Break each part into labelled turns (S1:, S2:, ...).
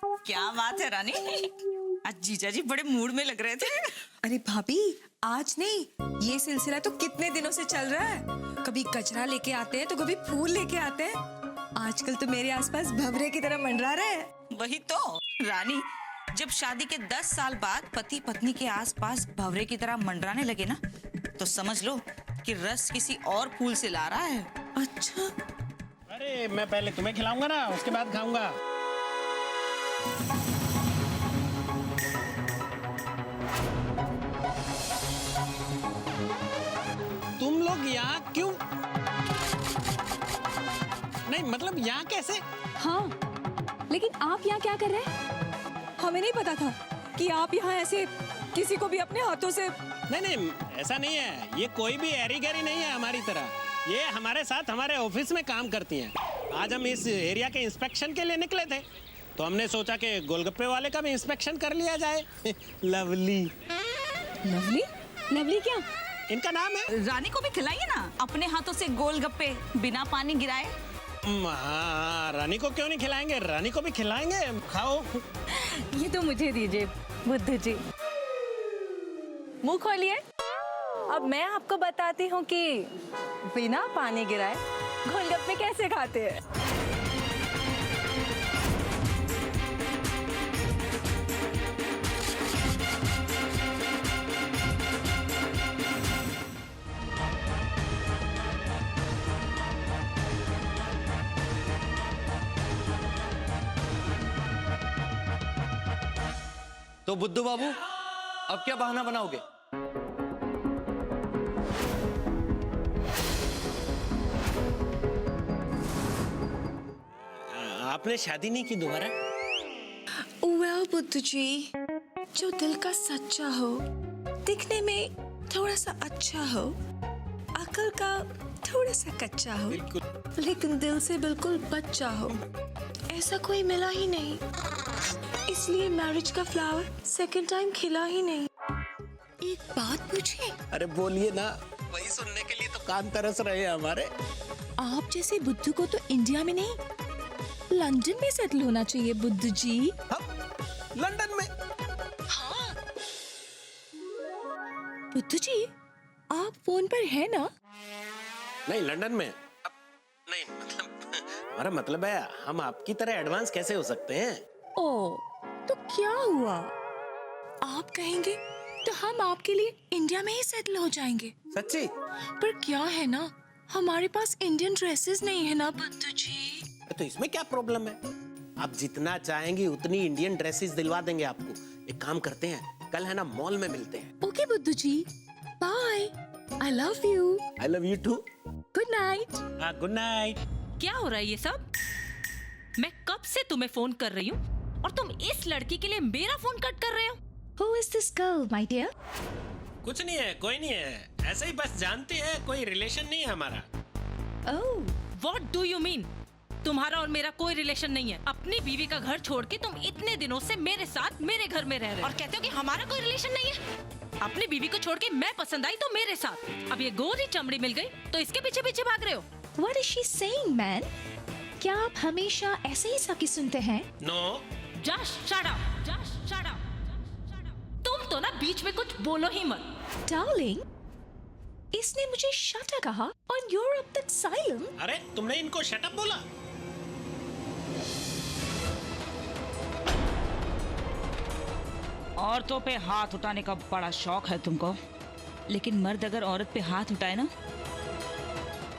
S1: क्या बात है रानी, आज जीजा जी बड़े मूड में लग रहे थे।
S2: अरे भाभी, आज नहीं, ये सिलसिला तो कितने दिनों से चल रहा है। कभी कचरा लेके आते हैं तो कभी फूल लेके आते हैं। आजकल तो मेरे आसपास भंवरे की तरह मंडरा रहे हैं।
S1: वही तो रानी, जब शादी के 10 साल बाद पति पत्नी के आसपास भंवरे की तरह मंडराने लगे ना, तो समझ लो कि रस किसी और फूल से ला रहा है।
S2: अच्छा,
S3: अरे मैं पहले तुम्हें खिलाऊंगा ना, उसके बाद खाऊंगा। तुम लोग यहाँ क्यों? नहीं मतलब यहाँ कैसे?
S2: हाँ, लेकिन आप यहाँ क्या कर रहे हैं? हमें नहीं पता था कि आप यहाँ ऐसे किसी को भी अपने हाथों से।
S3: नहीं, ऐसा नहीं है। ये कोई भी एरी गैरी नहीं है हमारी तरह। ये हमारे साथ हमारे ऑफिस में काम करती हैं। आज हम इस एरिया के इंस्पेक्शन के लिए निकले थे, तो हमने सोचा कि गोलगप्पे वाले का भी इंस्पेक्शन कर लिया जाए। लवली।
S2: लवली? लवली क्या?
S3: इनका नाम है।
S1: रानी को भी खिलाइए ना अपने हाथों से गोलगप्पे, बिना पानी गिराए।
S3: हाँ, रानी को क्यों नहीं खिलाएंगे, रानी को भी खिलाएंगे। खाओ।
S2: ये तो मुझे दीजिए बुद्धू जी। मुंह खोलिए। अब मैं आपको बताती हूँ कि बिना पानी गिराए गोलगप्पे कैसे खाते हैं।
S4: तो बुद्धू बाबू, अब क्या बहाना बनाओगे?
S3: आपने शादी नहीं की दोबारा?
S2: वेल बुद्धू जी, जो दिल का सच्चा हो, दिखने में थोड़ा सा अच्छा हो, अकल का थोड़ा सा कच्चा हो, लेकिन दिल से बिल्कुल बच्चा हो, ऐसा कोई मिला ही नहीं। इसलिए मैरिज का फ्लावर सेकंड टाइम खिला ही नहीं। एक बात पूछे?
S3: अरे बोलिए ना, वही सुनने के लिए तो कान तरस रहे हैं हमारे।
S2: आप जैसे बुद्धू को तो इंडिया में नहीं, लंदन में सेटल होना चाहिए बुद्धू जी।
S3: लंदन में?
S2: हाँ। बुद्धू जी, आप फोन पर है ना?
S3: नहीं, लंदन में नहीं। मतलब हमारा मतलब है, हम आपकी तरह एडवांस कैसे हो सकते हैं?
S2: ओ, तो क्या हुआ? आप कहेंगे तो हम आपके लिए इंडिया में ही सेटल हो जाएंगे।
S3: सच्ची?
S2: पर क्या है ना, हमारे पास इंडियन ड्रेसेस नहीं है ना बुद्धू जी।
S3: तो इसमें क्या प्रॉब्लम है? आप जितना चाहेंगी उतनी इंडियन ड्रेसेस दिलवा देंगे आपको। एक काम करते हैं, कल है ना मॉल में मिलते हैं।
S2: ओके बुद्धू जी, bye. I love you.
S3: I love you too.
S2: Good night.
S3: हाँ, गुड नाइट।
S5: क्या हो रहा है ये सब? मैं कब से तुम्हें फोन कर रही हूँ और तुम इस लड़की के लिए मेरा फोन कट कर रहे हो।
S2: Who is this girl, my dear?
S3: कुछ नहीं है, कोई नहीं है, ऐसे ही बस जानते हैं, कोई रिलेशन नहीं है हमारा।
S2: Oh,
S5: What do you mean? तुम्हारा और मेरा कोई रिलेशन नहीं है। अपनी बीवी का घर छोड़ के तुम इतने दिनों से मेरे साथ मेरे घर में रह रहे हो और कहते हो कि हमारा कोई रिलेशन नहीं है। अपनी बीवी को छोड़ के मैं पसंद आई तो मेरे साथ, अब ये गोरी चमड़ी मिल गई तो इसके पीछे पीछे भाग रहे हो।
S6: What is she saying, man? क्या आप हमेशा ऐसे ही सकी सुनते हैं?
S3: No.
S5: Just shut up. Just shut up. तुम तो ना बीच में कुछ बोलो ही मत।
S6: Darling, इसने मुझे शट अप कहा और you're up that silent.
S3: अरे तुमने इनको शट अप बोला?
S1: औरतों पे हाथ उठाने का बड़ा शौक है तुमको, लेकिन मर्द अगर औरत पे हाथ उठाए ना,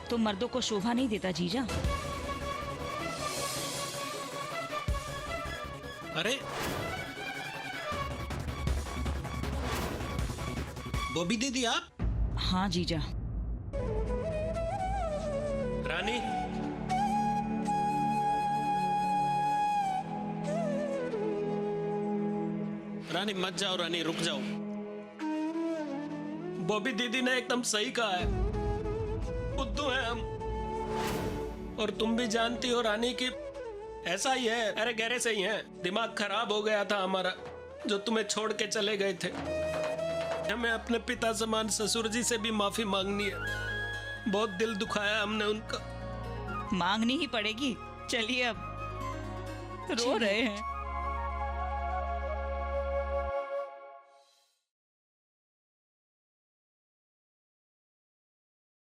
S1: तो मर्दों को शोभा नहीं देता जीजा।
S3: अरे बॉबी दीदी आप?
S1: हाँ जीजा।
S3: रानी, रानी मत जाओ, रानी रुक जाओ। बॉबी दीदी ने एकदम सही कहा है, बुद्धू हैं हम। और तुम भी जानती हो रानी कि ऐसा ही है, अरे गहरे से ही है। दिमाग खराब हो गया था हमारा, जो तुम्हें छोड़ के चले गए थे। हमें अपने पिता समान ससुर जी से भी माफी मांगनी है। बहुत दिल दुखाया हमने उनका।
S1: मांगनी ही पड़ेगी। चलिए अब, रो रहे हैं।